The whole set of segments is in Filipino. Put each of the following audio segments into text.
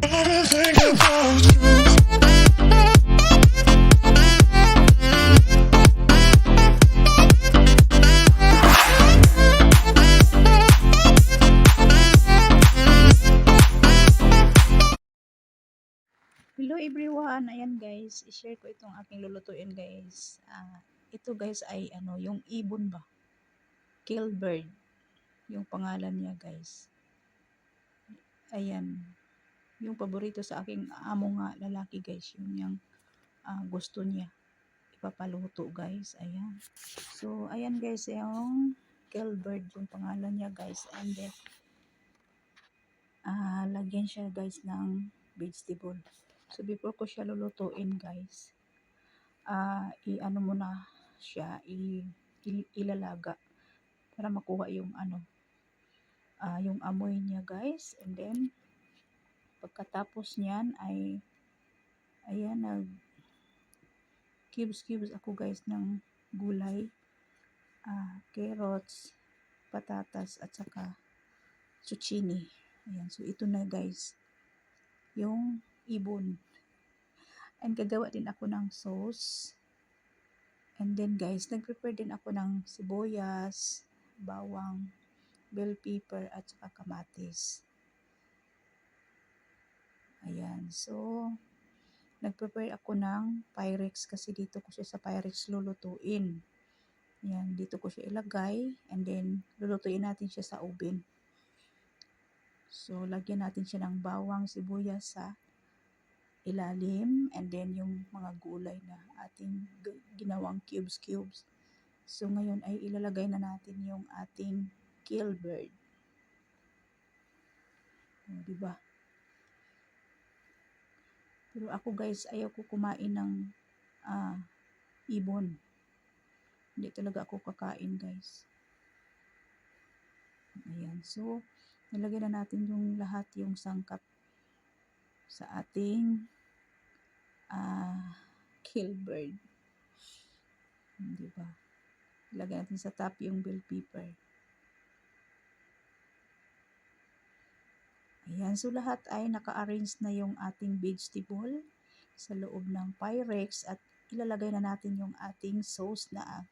Anything about you. Hello everyone, ayan guys, i-share ko itong aking lulutuin guys. Ito guys ay yung ibon ba? Killbird, yung pangalan niya guys. Ayan, yung paborito sa aking amo nga lalaki guys, yun yung gusto niya ipapaluto guys. Ayan. So ayan guys, yung Killbird yung pangalan niya guys. And then lagyan siya guys ng vegetable. So before ko siya lulutuin guys, i-ano mo na siya, ilalaga para makuha yung yung amoy niya guys. And then pagkatapos niyan ay ayan, nag cubes ako guys ng gulay, carrots, patatas at saka zucchini. Ayan, so ito na guys yung ibon. And gagawa din ako ng sauce. And then guys, nag-prepare din ako ng sibuyas, bawang, bell pepper at saka kamatis. Ayan, so nag-prepare ako ng Pyrex kasi dito ko siya sa Pyrex lulutuin. Ayan, dito ko siya ilagay and then lulutuin natin siya sa oven. So lagyan natin siya ng bawang, sibuyas sa ilalim and then yung mga gulay na ating ginawang cubes. So ngayon ay ilalagay na natin yung ating Killbird. Diba? Pero ako guys, ayaw ko kumain ng ibon. Hindi talaga ako kakain guys. Ayan, so nilagyan na natin yung lahat yung sangkap sa ating Killbird. Diba? Ilagay natin sa top yung bell pepper. Ayan, so lahat ay naka-arrange na yung ating vegetable sa loob ng Pyrex at ilalagay na natin yung ating sauce na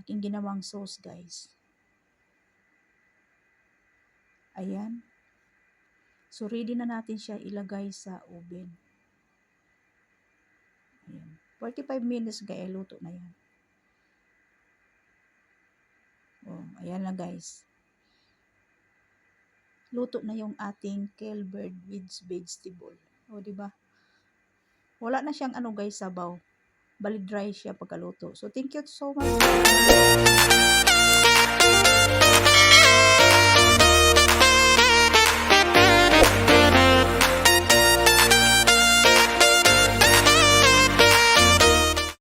aking ginawang sauce guys. Ayan. So ready na natin siya ilagay sa oven. Ayan. 45 minutes guys, luto na yan. Oh, ayan na guys. Luto na yung ating Killbird with vegetable. O, diba? Wala na siyang guys, sabaw. Bali dry siya pagkaluto. So, thank you so much.